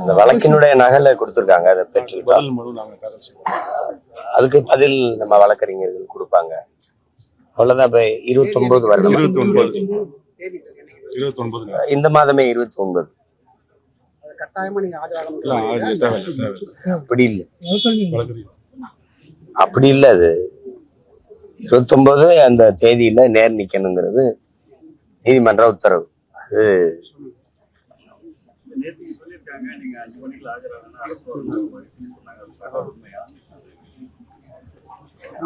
அந்த வழக்கினுடைய நகலை கொடுத்துருக்காங்க, அதை பெற்றிருக்கோம். அதுக்கு பதில் நம்ம வழக்கறிஞர்கள் கொடுப்பாங்க. அவ்வளவுதான். இப்ப 29 வருடம், இந்த மாதமே 29. அப்படி இல்லை, அப்படி இல்லை. அது 29 அந்த தேதியில நேர் நிக்கணுங்கிறது நீதிமன்ற உத்தரவு. அது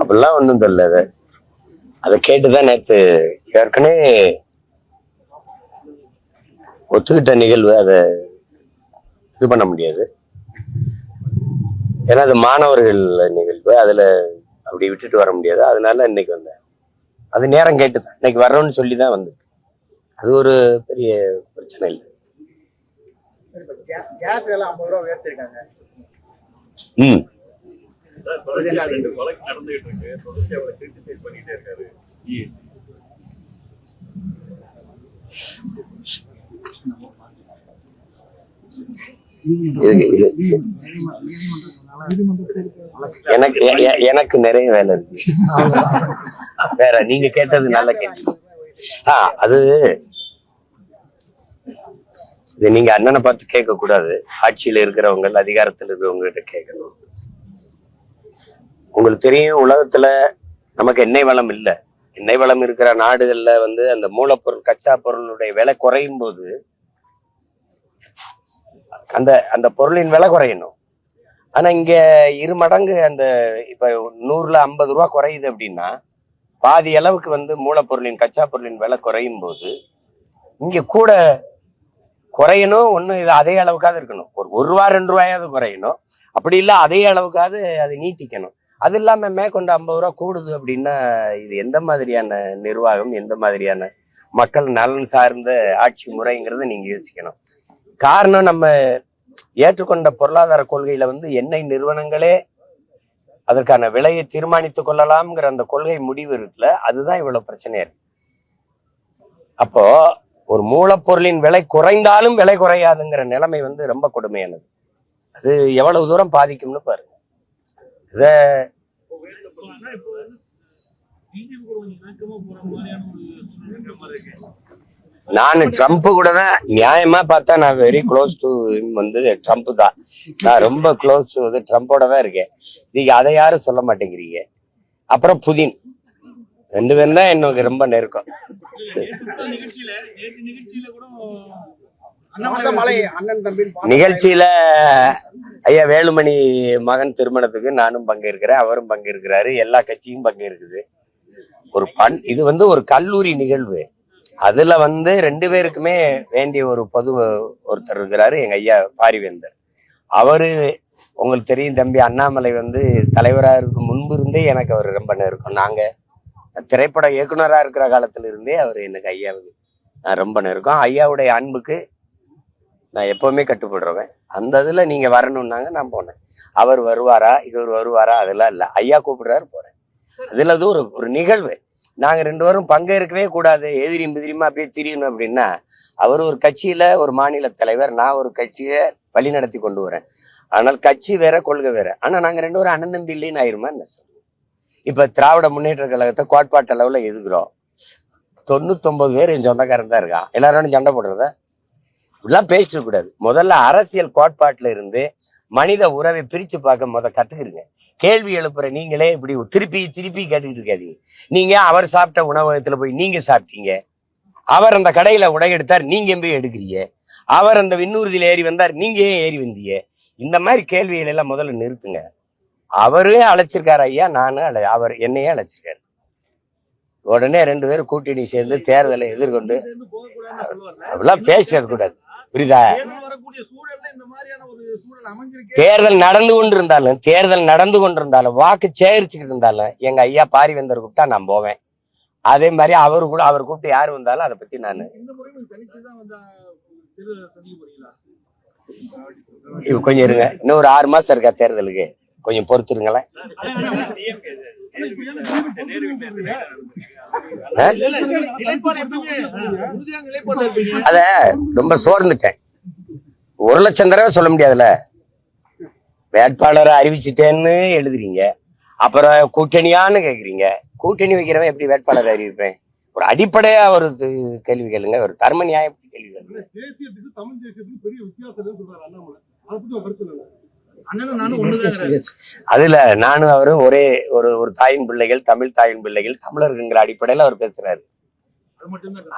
அப்படிலாம் ஒண்ணும் தெரியல. அதை கேட்டுதான் நேத்து ஏற்கனவே ஒத்துக்கிட்ட நிகழ்வு. அதை இது பண்ண முடியாது, ஏன்னா அது மாணவர்கள் நிகழ்வு. அதுல அப்படி விட்டுட்டு வர முடியாது. அதனால இன்னைக்கு வந்தேன். அது நேரம் கேட்டுதான் இன்னைக்கு வர்றோம்னு சொல்லிதான் வந்து. அது ஒரு பெரிய பிரச்சனை இல்லை. எனக்கு நிறைய வேலை இருக்கு. வேற நீங்க கேட்டது நல்ல கேள்வி. அது இது நீங்க அண்ணனை பார்த்து கேட்க கூடாது. ஆட்சியில இருக்கிறவங்க, அதிகாரத்தில் இருக்கிறவங்க கிட்ட கேட்கணும். உங்களுக்கு தெரியும், உலகத்துல நமக்கு எண்ணெய் வளம் இல்லை. எண்ணெய் வளம் இருக்கிற நாடுகள்ல அந்த மூலப்பொருள், கச்சா பொருளுடைய விலை குறையும் போது அந்த பொருளின் விலை குறையணும். ஆனா இங்க 2 மடங்கு இப்ப 100ல 50 ரூபா குறையுது அப்படின்னா, பாதி அளவுக்கு மூலப்பொருளின், கச்சா பொருளின் விலை குறையும் போது இங்க கூட குறையணும். இது அதே அளவுக்காவது இருக்கணும். ஒரு ரூபா 2 ரூபாயாவது குறையணும். அப்படி இல்லை, அதே அளவுக்காவது அது நீட்டிக்கணும். அது இல்லாம மேற்கொண்டு 50 ரூபா கூடுது அப்படின்னா இது எந்த மாதிரியான நிர்வாகம், எந்த மாதிரியான மக்கள் நலன் சார்ந்த ஆட்சி முறைங்கிறத நீங்க யோசிக்கணும். காரணம், நம்ம ஏற்றுக்கொண்ட பொருளாதார கொள்கையில எண்ணெய் நிறுவனங்களே அதற்கான விலையை தீர்மானித்துக் கொள்ளலாம்ங்கிற அந்த கொள்கை முடிவு இருக்குல்ல, அதுதான் இவ்வளவு பிரச்சனையா இருக்கு. அப்போ ஒரு மூலப்பொருளின் விலை குறைந்தாலும் விலை குறையாதுங்கிற நிலைமை ரொம்ப கொடுமையானது. அது எவ்வளவு தூரம் பாதிக்கும்னு பாருங்க. இத நான் ட்ரம்ப் கூட தான் நியாயமா பார்த்தா, நான் வெரி க்ளோஸ் டு ட்ரம்ப் தான். நான் ரொம்ப க்ளோஸ் ட்ரம்போட தான் இருக்கேன். நீங்க அதை யாரும் சொல்ல மாட்டேங்கிறீங்க. அப்புறம் புதின், 2 பேரும் தான் எனக்கு ரொம்ப நெருக்கம். நிகழ்ச்சியில ஐயா வேலுமணி மகன் திருமணத்துக்கு நானும் பங்கேற்கிறேன், அவரும் பங்கேற்கிறாரு, எல்லா கட்சியும் பங்கேற்குது. இது ஒரு கல்லூரி நிகழ்வு. அதுல 2 பேருக்குமே வேண்டிய ஒரு ஒருத்தர் இருக்கிறாரு, எங்க ஐயா பாரிவேந்தர். அவரு உங்களுக்கு தெரியும் தம்பி, அண்ணாமலை தலைவராகிறதுக்கு முன்பு இருந்தே எனக்கு அவர் ரொம்ப நெருக்கம். நாங்க திரைப்பட இயக்குனரா இருக்கிற காலத்துல இருந்தே அவர் எனக்கு ஐயாவுக்கு நான் ரொம்ப நெருக்கம். ஐயாவுடைய அன்புக்கு நான் எப்பவுமே கட்டுப்படுறவன். அந்த இதுல நீங்க வரணும்னாங்க, நான் போனேன். அவர் வருவாரா, இவர் வருவாரா, அதெல்லாம் இல்லை. ஐயா கூப்பிடுறாரு, போறேன். அதுல அது ஒரு நிகழ்வு. நாங்க 2 பேரும் பங்கேற்கவே கூடாது, எதிரியும் எதிரியுமா அப்படியே திரியணும் அப்படின்னா, அவர் ஒரு கட்சியில ஒரு மாநில தலைவர், நான் ஒரு கட்சியை வழி நடத்தி கொண்டு வரேன். ஆனால் கட்சி வேற, கொள்கை வேற. ஆனா நாங்க 2 பேரும் அண்ணன் தம்பி இல்லைன்னு ஆயிருமா என்ன சொல்லுங்க? இப்ப திராவிட முன்னேற்ற கழகத்தை கோட்பாட்டு அளவுல எதுக்குறோம். 99 பேர் என் சொந்தக்காரன் தான் இருக்கான். எல்லாரும் சண்டை போடுறத இப்படிலாம் பேசிட்டு கூடாது. முதல்ல அரசியல் கோட்பாட்டுல இருந்து மனித உறவை பிரிச்சு பார்க்க கத்துக்கிறீங்க. கேள்வி எழுப்புற நீங்களே இப்படி திருப்பி கேட்டுக்கிட்டு இருக்காதீங்க. நீங்க அவர் சாப்பிட்ட உணவகத்துல போய் நீங்க சாப்பிட்டீங்க, அவர் அந்த கடையில உடை எடுத்தார், நீங்க போய் எடுக்கிறீங்க, அவர் அந்த விண்ணூர்தியில ஏறி வந்தார், நீங்க ஏன் ஏறி வந்தீங்க? இந்த மாதிரி கேள்விகள் எல்லாம் முதல்ல நிறுத்துங்க. அவரே அழைச்சிருக்காரு ஐயா, அவர் என்னையே அழைச்சிருக்காரு. உடனே 2 பேரும் கூட்டணி சேர்ந்து தேர்தலை எதிர்கொண்டு அப்படிலாம் பேசிட கூடாது, புரியுதா? தேர்தல் நடந்து கொண்டிருந்தாலும் வாக்கு சேகரிச்சுக்கிட்டு இருந்தாலும் எங்க ஐயா பாரிவேந்தர் கூப்பிட்டா நான் போவேன். அதே மாதிரி அவர் கூப்பிட்டு யாரு வந்தாலும் அதை பத்தி நான் கொஞ்சம் இருங்க, இன்னும் ஒரு 6 மாசம் இருக்கா தேர்தலுக்கு, கொஞ்சம் பொறுத்துருங்களேன். அத ரொம்ப சோர்ந்துட்டேன். 1,00,000 தடவை சொல்ல முடியாதுல்ல. வேட்பாளரை அறிவிச்சிட்டேன்னு எழுதுறீங்க, அப்புறம் கூட்டணியான்னு கேக்குறீங்க. கூட்டணி வைக்கிறவன் எப்படி வேட்பாளரை அறிவிப்பேன்? ஒரு அடிப்படையா ஒரு கேள்வி கேளுங்க, ஒரு தர்ம நியாயம் கேள்வி கேளுங்க. தேசியத்துக்கு தமிழ் தேசியத்துக்கு பெரிய வித்தியாசம் சொல்றாரு அண்ணாமலை. அதை பத்தி கருத்து இல்லை. அண்ணனும் நானும் ஒண்ணுதான். அதுல நானும் அவரும் ஒரே ஒரு தாயின் பிள்ளைகள், தமிழ் தாயின் பிள்ளைகள், தமிழருங்கிற அடிப்படையில அவர் பேசுறாரு.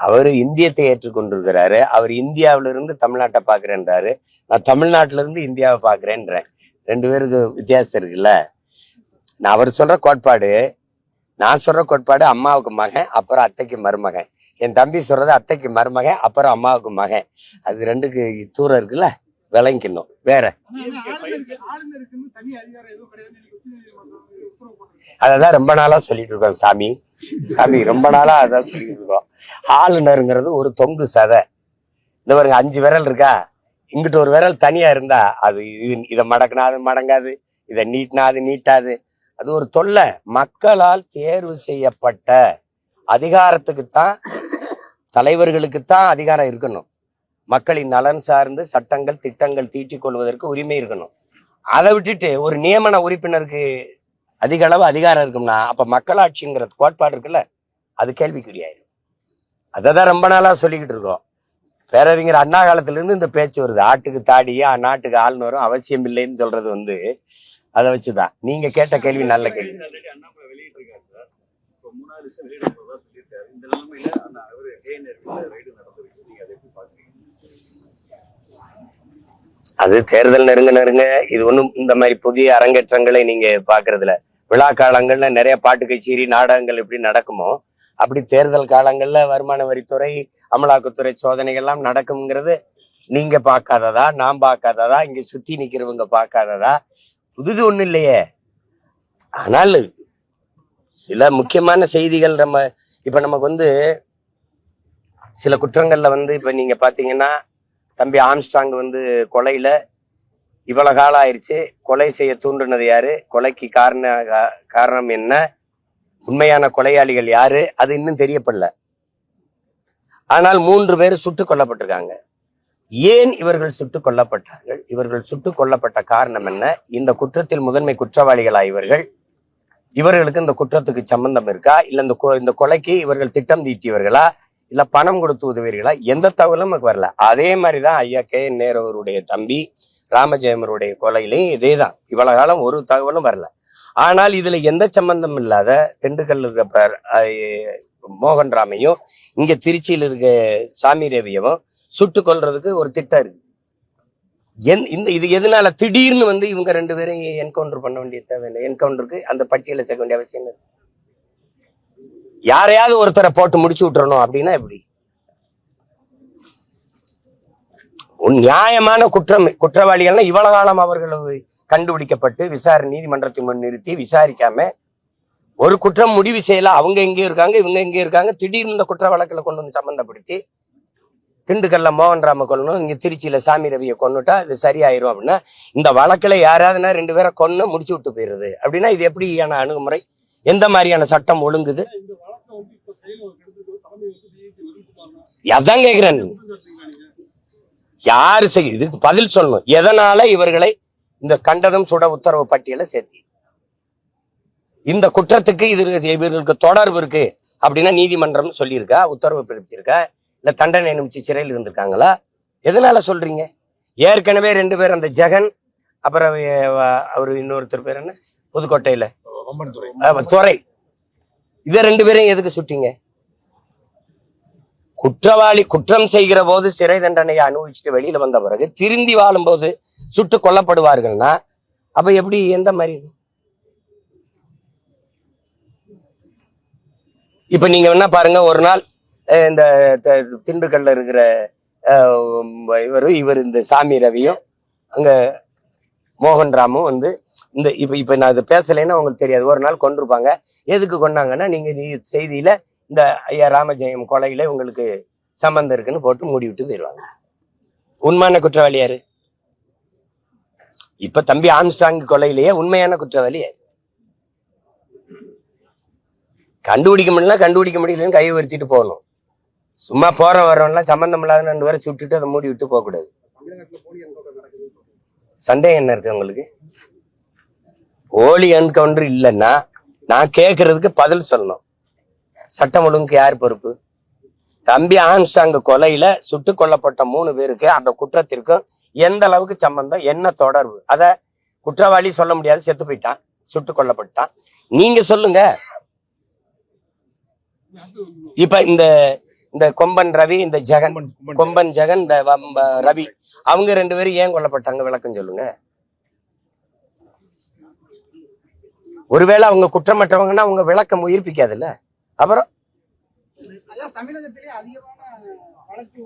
அவரு இந்தியத்தை ஏற்றுக்கொண்டிருக்கிறாரு. அவர் இந்தியாவில இருந்து தமிழ்நாட்டை பாக்குறேன்றாரு, நான் தமிழ்நாட்டுல இருந்து இந்தியாவை பாக்குறேன்றேன். 2 பேருக்கு வித்தியாசம் இருக்குல்ல. நான் அவர் சொல்ற கோட்பாடு, நான் சொல்ற கோட்பாடு அம்மாவுக்கு மகன் அப்புறம் அத்தைக்கு மருமகன். என் தம்பி சொல்றது அத்தைக்கு மருமகன் அப்புறம் அம்மாவுக்கு மகன். அது 2க்கு தூரம் இருக்குல்ல, விளங்கிக்கணும். வேற அததான் ரொம்ப நாளா சொல்லிட்டு இருக்கோம் சாமி. ரொம்ப நாளா அதான் சொல்லிட்டு இருக்கோம். ஆளுநருங்கிறது ஒரு தொங்கு சதை. இந்த பாருங்க 5 விரல் இருக்கா, இங்கிட்ட ஒரு விரல் தனியா இருந்தா அது இதை மடக்குனா அது மடங்காது, இதை நீட்டினா அது நீட்டாது. அது ஒரு தொல்லை. மக்களால் தேர்வு செய்யப்பட்ட அதிகாரத்துக்குத்தான், தலைவர்களுக்குத்தான் அதிகாரம் இருக்கணும். மக்களின் நலன் சார்ந்து சட்டங்கள் திட்டங்கள் தீட்டிக் கொள்வதற்கு உரிமை இருக்கணும். அதை விட்டுட்டு ஒரு நியமன உறுப்பினருக்கு அதிக அளவு அதிகாரம் இருக்கும்னா அப்ப மக்களாட்சிங்கிற கோட்பாடு இருக்குல்ல, அது கேள்விக்குறியாயிரும். அததான் ரொம்ப நாளா சொல்லிக்கிட்டு இருக்கோம். பேரறிஞர் அண்ணா காலத்துல இருந்து இந்த பேச்சு வருது. ஆட்டுக்கு தாடியும் நாட்டுக்கு ஆளுநரும் அவசியம் இல்லைன்னு சொல்றது அதை வச்சுதான். நீங்க கேட்ட கேள்வி நல்ல கேள்வி. அது தேர்தல் நெருங்க இது ஒண்ணும் இந்த மாதிரி புதிய அரங்கேற்றங்களை நீங்க பாக்குறதுல, விழா காலங்கள்ல நிறைய பாட்டு கச்சேரி நாடகங்கள் எப்படி நடக்குமோ அப்படி தேர்தல் காலங்கள்ல வருமான வரித்துறை, அமலாக்கத்துறை சோதனைகள்லாம் நடக்கும்ங்கிறது நீங்க பார்க்காததா, நான் பார்க்காததா, இங்க சுத்தி நிக்கிறவங்க பார்க்காததா? புதுது ஒண்ணு இல்லையே. ஆனால் சில முக்கியமான செய்திகள் இப்ப நமக்கு சில குற்றங்கள்ல இப்ப நீங்க பாத்தீங்கன்னா, தம்பி ஆம்ஸ்ட்ராங் கொலையில இவ்வளவு காலம் ஆயிடுச்சு. கொலை செய்ய தூண்டுனது யாரு, கொலைக்கு காரணம் என்ன, உண்மையான கொலையாளிகள் யாரு, அது இன்னும் தெரியப்படல. ஆனால் 3 பேர் சுட்டுக் கொல்லப்பட்டிருக்காங்க. ஏன் இவர்கள் சுட்டுக் கொல்லப்பட்டார்கள், இவர்கள் சுட்டுக் கொல்லப்பட்ட காரணம் என்ன, இந்த குற்றத்தில் முதன்மை குற்றவாளிகளா இவர்களுக்கு இந்த குற்றத்துக்கு சம்பந்தம் இருக்கா, இல்ல இந்த கொலைக்கு இவர்கள் திட்டம் தீட்டியவர்களா, இல்ல பணம் கொடுத்து உதவியவர்களா, எந்த தகவலும் நமக்கு வரல. அதே மாதிரிதான் ஐயா KN நேரு அவருடைய தம்பி ராமஜெயமருடைய கொலையிலையும் இதேதான். இவ்வளவு காலம் ஒரு தகவலும் வரல. ஆனால் இதுல எந்த சம்பந்தம் இல்லாத திண்டுக்கல் இருக்க மோகன் ராமையும் இங்க திருச்சியில் இருக்க சாமி ரவியவும் சுட்டு கொல்றதுக்கு ஒரு திட்டம் இருக்கு. இது எதனால திடீர்னு இவங்க 2 பேரையும் என்கவுண்டர் பண்ண வேண்டிய தேவையில்லை. என்கவுண்டருக்கு அந்த பட்டியலை சேர்க்க வேண்டிய அவசியம் இல்லை. யாரையாவது ஒருத்தரை போட்டு முடிச்சு விட்டுறணும் அப்படின்னா எப்படி? நியாயமான குற்றவாளிகள்னா இவ்வளவு காலம் அவர்கள் கண்டுபிடிக்கப்பட்டு நீதிமன்றத்தின் முன் நிறுத்தி விசாரிக்காம ஒரு குற்றம் முடிவு செய்யல. அவங்க எங்கேயும் இருக்காங்க, இவங்க எங்கேயும் இருக்காங்க. திடீர்னு இந்த குற்ற வழக்குல கொண்டு சம்பந்தப்படுத்தி திண்டுக்கல்ல மோகன் ராம கொல்லணும், இங்க திருச்சியில சாமி ரவியை கொன்னுட்டா இது சரியாயிரும் அப்படின்னா, இந்த வழக்குல யாராவதுனா 2 பேரை கொன்னு முடிச்சு விட்டு போயிருது அப்படின்னா இது எப்படியான அணுகுமுறை? எந்த மாதிரியான சட்டம் ஒழுங்குது? அதான் கேக்குறேன். யாரு இதுக்கு பதில் சொல்லணும். எதனால இவர்களை இந்த கண்டதும் சுட உத்தரவு பட்டியலை சேர்த்தி இந்த குற்றத்துக்கு இவர்களுக்கு தொடர்பு இருக்கு அப்படின்னா நீதிமன்றம் சொல்லியிருக்கா, உத்தரவு பிறப்பிச்சிருக்கா, இல்ல தண்டனை அனுப்பிச்சு சிறையில் இருந்திருக்காங்களா? எதனால சொல்றீங்க? ஏற்கனவே 2 பேர், அந்த ஜெகன் அப்புறம் அவரு இன்னொருத்தர் பேர் என்ன, புதுக்கோட்டையில துறை, இத 2 பேரையும் எதுக்கு சுட்டீங்க? குற்றவாளி குற்றம் செய்கிற போது சிறை தண்டனையை அனுபவிச்சுட்டு வெளியில வந்த பிறகு திருந்தி வாழும் போது சுட்டு கொல்லப்படுவார்கள்னா அப்ப எப்படி, எந்த மாதிரி? இப்ப நீங்க என்ன பாருங்க, ஒரு நாள் இந்த திண்டுக்கல்ல இருக்கிற இவர் இந்த சாமி ரவியும் அங்க மோகன் ராமும் இந்த இப்ப நான் இதை பேசலைன்னா உங்களுக்கு தெரியாது. ஒரு நாள் கொண்டிருப்பாங்க. எதுக்கு கொண்டாங்கன்னா, நீங்க செய்தியில இந்த ஐயா ராமஜெயம் கொலையில உங்களுக்கு சம்பந்தம் இருக்குன்னு போட்டு மூடி விட்டு போயிடுவாங்க. உண்மையான குற்றவாளி யாரு? இப்ப தம்பி ஆம்ஸ்ட்ராங் கொலையிலேயே உண்மையான குற்றவாளி யாரு? கண்டுபிடிக்க முடியலன்னு கையை உயர்த்திட்டு போகணும். சும்மா போற வர்றவன்லாம் சம்பந்தம் இல்லாத 2 பேரை சுட்டுட்டு அதை மூடி விட்டு போக கூடாது. தமிழகத்துல போலி என்கவுண்டர் நடக்குதுன்னு சொல்றீங்க. சந்தேகம் என்ன இருக்கு உங்களுக்கு? போலி என்கவுண்டர் இல்லைன்னா நான் கேட்கறதுக்கு பதில் சொல்லணும். சட்டம் ஒழுங்குக்கு யார் பொறுப்பு? தம்பி ஆம்ஸ்டாங் கொலையில சுட்டு கொல்லப்பட்ட 3 பேருக்கு அந்த குற்றத்திற்கும் எந்த அளவுக்கு சம்பந்தம், என்ன தொடர்பு? அத குற்றவாளி சொல்ல முடியாது, செத்து போயிட்டான், சுட்டு கொல்லப்பட்டான். நீங்க சொல்லுங்க. இப்ப இந்த கொம்பன் ரவி, இந்த ஜெகன், கொம்பன் ஜெகன், இந்த ரவி, அவங்க 2 பேரும் ஏன் கொல்லப்பட்டாங்க? விளக்கம் சொல்லுங்க. ஒருவேளை அவங்க குற்றமற்றவங்கன்னா அவங்க விளக்கம் உயிர்ப்பிக்காதுல்ல. அப்புறம் தமிழகத்திலே அதிகமான வழக்கு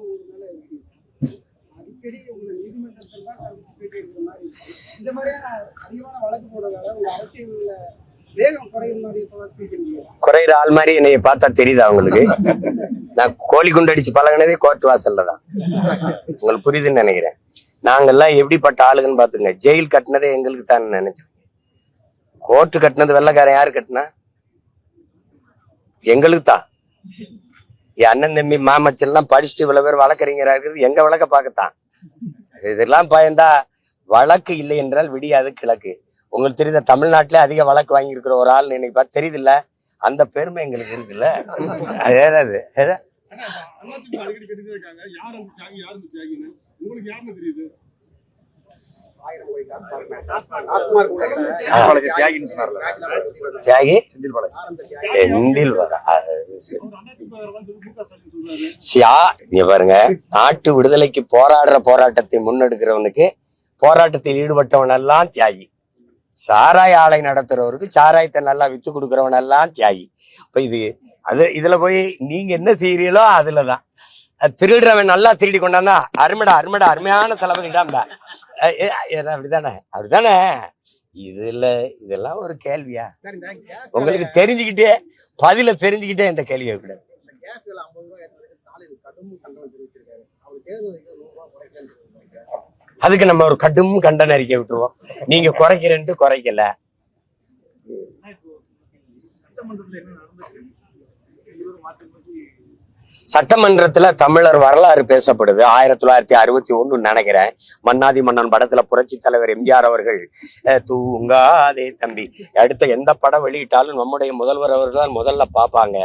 அடிக்கடி உங்களை நீதிமன்றத்தில் தான் சந்திச்சு போயிட்டே இருக்கிற மாதிரி இந்த மாதிரியான அதிகமான வழக்கு போடுறதால உங்க அரசியல்ல வேகம் குறையும் மாதிரி குறையிற ஆள் மாதிரி என்னைய பார்த்தா தெரியுதா உங்களுக்கு? நான் கோழி குண்டு அடிச்சு பழகினதே கோர்ட் வாசல்ல தான். உங்களுக்கு புரியுதுன்னு நினைக்கிறேன். நாங்கெல்லாம் எப்படிப்பட்ட ஆளுங்கன்னு பாத்துங்க. ஜெயில் கட்டினதே எங்களுக்கு தான் நினைச்சோம். கோர்ட்டு கட்டினது வெள்ளக்காரன் யாரு கட்டினா? எங்களுக்கு தான். என் அண்ணன் தம்பி மாமச்செல்லாம் படிச்சுட்டு இவ்வளவு பேர் வழக்கறிஞரா இருக்குது, எங்க வழக்க பார்க்கத்தான். இதெல்லாம் பயந்தா வழக்கு இல்லை என்றால் விடியாது கிழக்கு. உங்களுக்கு தெரியுத, தமிழ்நாட்டிலே அதிக வழக்கு வாங்கி இருக்கிற ஒரு ஆள் இன்னைக்கு பார்த்து தெரியுது இல்ல, அந்த பெருமை எங்களுக்கு இருக்குல்ல. ஏதாவது தியாகி செந்தில் பாருங்க. நாட்டு விடுதலைக்கு போராடுற போராட்டத்தை முன்னெடுக்கிறவனுக்கு, போராட்டத்தில் ஈடுபட்டவன் எல்லாம் தியாகி. சாராய ஆலை நடத்துறவருக்கு சாராயத்தை நல்லா வித்து கொடுக்கறவன் எல்லாம் தியாகி. இப்ப இதுல போய் நீங்க என்ன செய்யறீங்களோ அதுலதான். திருடுறவன் நல்லா திருடி கொண்டாந்தா அருமைடா அருமைடா அருமையான தளபதிடாம்டா. அப்படிதானே. இதெல்லாம் ஒரு கேள்வியா? உங்களுக்கு தெரிஞ்சுக்கிட்டே பதில தெரிஞ்சுக்கிட்டே என்ற கேள்வியை விட. அதுக்கு நம்ம ஒரு கடும் கண்டன அறிக்கை விட்டுருவோம். நீங்க குறைக்கிறேன்ட்டு குறைக்கல. சட்டமன்றத்துல தமிழர் வரலாறு பேசப்படுது. 1961 நினைக்கிறேன். மன்னாதி மன்னன் படத்துல புரட்சி தலைவர் எம்ஜிஆர் அவர்கள் தூங்காதே தம்பி, அடுத்த எந்த படம் வெளியிட்டாலும் நம்முடைய முதல்வர் அவர்கள் தான் முதல்ல பார்ப்பாங்க.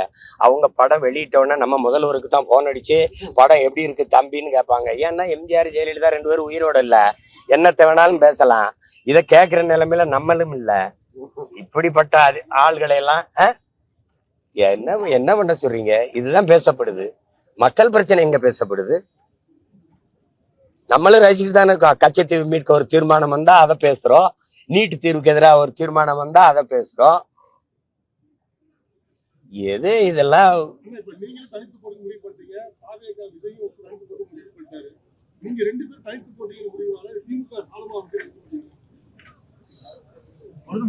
அவங்க படம் வெளியிட்டோன்னா நம்ம முதல்வருக்கு தான் போன் அடிச்சு படம் எப்படி இருக்கு தம்பின்னு கேட்பாங்க. ஏன்னா எம்ஜிஆர் ஜெயலலிதா 2 பேரும் உயிரோட இல்ல, என்னத்தை வேணாலும் பேசலாம். இதை கேட்கிற நிலைமையில நம்மளும் இல்ல. இப்படிப்பட்ட ஆள்களை எல்லாம் என்ன பண்ண சொல்றீங்க? இதுதான் பேசப்படுது. மக்கள் பிரச்சனை எங்க பேசப்படுது? நம்மளும் ரசிச்சுட்டு தானே இருக்கோம். கச்சத்தீவு மீட்க ஒரு தீர்மானம் வந்தா அதை பேசுறோம். நீட்டு தீர்வுக்கு எதிராக ஒரு தீர்மானம் வந்தா அதை பேசுறோம். இதெல்லாம்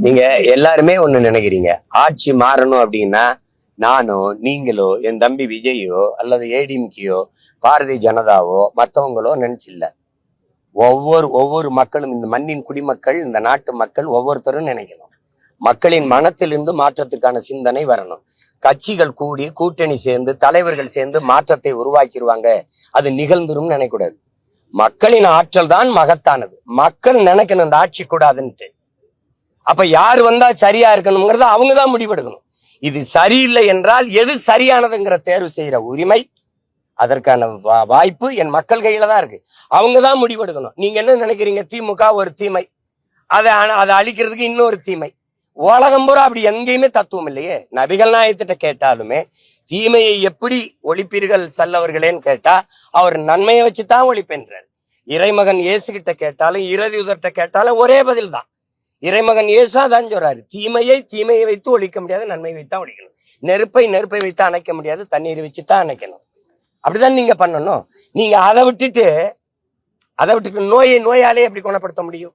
நீங்க எல்லாருமே ஒண்ணு நினைக்கிறீங்க. ஆட்சி மாறணும் அப்படின்னா நானோ நீங்களோ என் தம்பி விஜயோ அல்லது ஏடிஎம்கேயோ பாரதிய ஜனதாவோ மற்றவங்களோ நினைச்சில்ல. ஒவ்வொரு மக்களும், இந்த மண்ணின் குடிமக்கள், இந்த நாட்டு மக்கள் ஒவ்வொருத்தரும் நினைக்கணும். மக்களின் மனத்திலிருந்து மாற்றத்துக்கான சிந்தனை வரணும். கட்சிகள் கூடி கூட்டணி சேர்ந்து தலைவர்கள் சேர்ந்து மாற்றத்தை உருவாக்கிடுவாங்க, அது நிகழ்ந்துரும் நினைக்கூடாது. மக்களின் ஆற்றல் தான் மகத்தானது. மக்கள் நினைக்கணும் இந்த ஆட்சி கூடாதுன்ட்டு. அப்ப யார் வந்தா சரியா இருக்கணுங்கிறத அவங்கதான் முடிவெடுக்கணும். இது சரியில்லை என்றால் எது சரியானதுங்கிற தேர்வு செய்யற உரிமை, அதற்கான வாய்ப்பு என் மக்கள் கையில தான் இருக்கு. அவங்கதான் முடிவெடுக்கணும். நீங்க என்ன நினைக்கிறீங்க? திமுக ஒரு தீமை, அதை அழிக்கிறதுக்கு இன்னொரு தீமை. உலகம் பூரா அப்படி எங்கேயுமே தத்துவம் இல்லையே. நபிகள் நாயகத்திட்ட கேட்டாலுமே தீமையை எப்படி ஒழிப்பீர்கள் செல்லவர்களேன்னு கேட்டா அவர் நன்மையை வச்சுதான் ஒழிப்பென்றார். இறைமகன் இயேசு கிட்ட கேட்டாலும் இறுதி உதர்கிட்ட கேட்டாலும் ஒரே பதில் தான். இறைமகன் இயேசு தான் சொல்றாரு, தீமையை வைத்து ஒழிக்க முடியாது, நன்மை வைத்தான் ஒழிக்கணும். நெருப்பை வைத்து அணைக்க முடியாது, தண்ணீரை வச்சுதான் அணைக்கணும். அப்படிதான் நீங்க பண்ணணும். நீங்க அதை விட்டுட்டு நோயாலே எப்படி குணப்படுத்த முடியும்?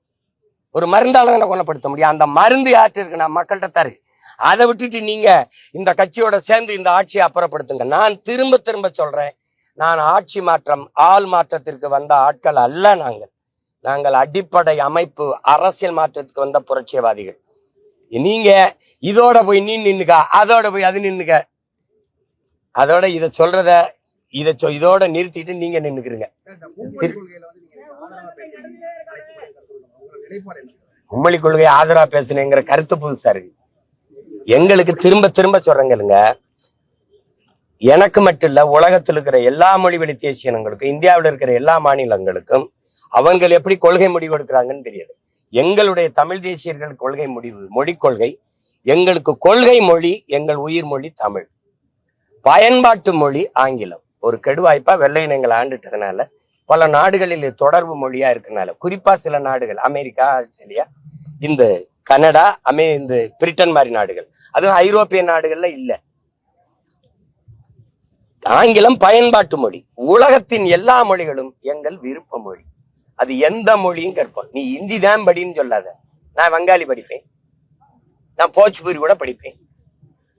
ஒரு மருந்தால தானே குணப்படுத்த முடியும். அந்த மருந்து யார்கிட்ட இருக்கு? நான் மக்கள்கிட்ட தரு. அதை விட்டுட்டு நீங்க இந்த கட்சியோட சேர்ந்து இந்த ஆட்சியை அப்புறப்படுத்துங்க. நான் திரும்ப சொல்றேன், நான் ஆட்சி மாற்றம் ஆள் மாற்றத்திற்கு வந்த ஆட்கள் அல்ல. நாங்கள் அடிப்படை அமைப்பு அரசியல் மாற்றத்துக்கு வந்த புரட்சியவாதிகள். நீங்க இதோட போய் நீ நின்னுக்க, அதோட போய் அது நின்னுக்க, அதோட இதோட நிறுத்திட்டு நீங்க நின்னுக்கிறீங்க. நிலைப்பாடு என்ன? மும்மொழி கொள்கை ஆதரவா பேசுனேங்கிற கருத்து புதுசா இருக்கு. எங்களுக்கு திரும்ப திரும்ப சொல்றேங்க, எனக்கு மட்டும் இல்ல, உலகத்தில் இருக்கிற எல்லா மொழி வழி தேசிய இனங்களுக்கும், இந்தியாவில் இருக்கிற எல்லா மாநிலங்களுக்கும் அவங்க எப்படி கொள்கை முடிவு எடுக்கிறாங்கன்னு தெரியாது. எங்களுடைய தமிழ் தேசியர்கள் கொள்கை முடிவு, மொழி கொள்கை, எங்களுக்கு கொள்கை மொழி, எங்கள் உயிர் மொழி தமிழ், பயன்பாட்டு மொழி ஆங்கிலம். ஒரு கெடுவாய்ப்பா வெள்ளை இனங்களை ஆண்டுட்டதுனால பல நாடுகளில் தொடர்பு மொழியா இருக்கனால, குறிப்பா சில நாடுகள், அமெரிக்கா, ஆஸ்திரேலியா, இந்த கனடா, இந்த பிரிட்டன் மாதிரி நாடுகள், அதுவும் ஐரோப்பிய நாடுகள்ல இல்ல. ஆங்கிலம் பயன்பாட்டு மொழி. உலகத்தின் எல்லா மொழிகளும் எங்கள் விருப்ப மொழி. அது எந்த மொழியும் கற்போம். நீ ஹிந்தி தான் படின்னு சொல்லாத. நான் வங்காளி படிப்பேன், நான் போச்சுபூரி கூட படிப்பேன்,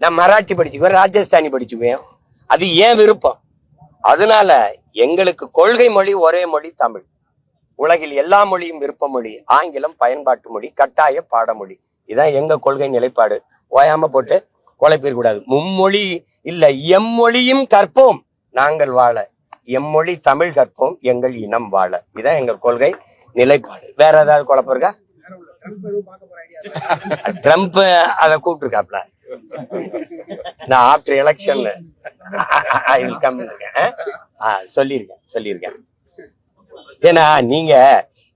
நான் மராட்டி படிச்சுக்குவேன், ராஜஸ்தானி படிச்சுக்குவேன். அது ஏன் விருப்பம். அதனால எங்களுக்கு கொள்கை மொழி ஒரே மொழி தமிழ். உலகில் எல்லா மொழியும் விருப்ப மொழி, ஆங்கிலம் பயன்பாட்டு மொழி, கட்டாய பாடமொழி. இதான் எங்க கொள்கை நிலைப்பாடு. ஓயாம போட்டு குழப்பிடக்கூடாது. மும்மொழி இல்ல, எம்மொழியும் கற்போம் நாங்கள் வாழ, எம்மொழி தமிழ் கற்போம் எங்கள் இனம் வாழ. இதான் எங்க கொள்கை நிலைப்பாடு. வேற ஏதாவது குழப்பம் இருக்கா? ட்ரம்ப் அதை கூப்பிட்டுருக்காப்ல. நான் ஆஃப்டர் எலெக்ஷன்ல சொல்லியிருக்கேன். ஏன்னா நீங்க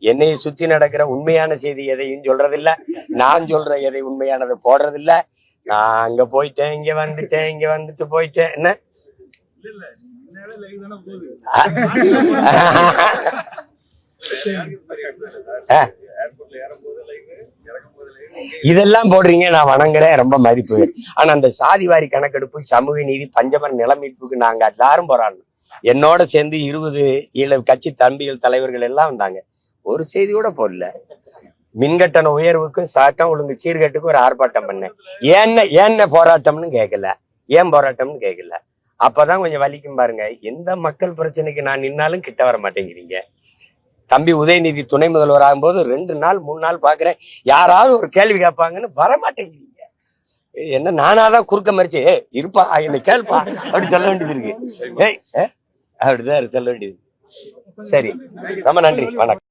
என்னைய சுத்தி நடக்கிற உண்மையான செய்தி எதையும் சொல்றதில்ல, நான் சொல்ற எதை உண்மையானது போடுறதில்ல. நான் அங்க போயிட்டேன், இங்க வந்துட்டு போயிட்டேன். என்ன இதெல்லாம் போடுறீங்க, நான் வணங்குறேன், ரொம்ப மதிப்பு. ஆனா அந்த சாதிவாரி கணக்கெடுப்பு, சமூக நீதி, பஞ்சமர நிலமீட்புக்கு நாங்க எல்லாரும் போராடணும். என்னோட சேர்ந்து 20 கட்சி தம்பிகள் தலைவர்கள் எல்லாம் வந்தாங்க. ஒரு செய்தி கூட போடல. மின்கட்டண உயர்வுக்கும் சட்டம் ஒழுங்கு சீர்கேட்டுக்கும் ஒரு ஆர்ப்பாட்டம் பண்ணேன். ஏன்ன போராட்டம்னு கேட்கல, ஏன் போராட்டம்னு கேட்கல. அப்பதான் கொஞ்சம் வலிக்கும் பாருங்க. எந்த மக்கள் பிரச்சனைக்கு நான் நின்னாலும் கிட்ட வர மாட்டேங்கிறீங்க. தம்பி உதயநிதி துணை முதல்வர் ஆகும்போது 2 நாள் 3 நாள் பாக்குறேன், யாராவது ஒரு கேள்வி கேட்பாங்கன்னு வர மாட்டேங்கிறீங்க. என்ன நானாதான் குறுக்க மறிச்சு இருப்பா என்னை கேள்ப்பா அப்படி சொல்ல வேண்டியது இருக்கு. அப்படிதான் சொல்ல வேண்டியது. சரி, ரொம்ப நன்றி, வணக்கம்.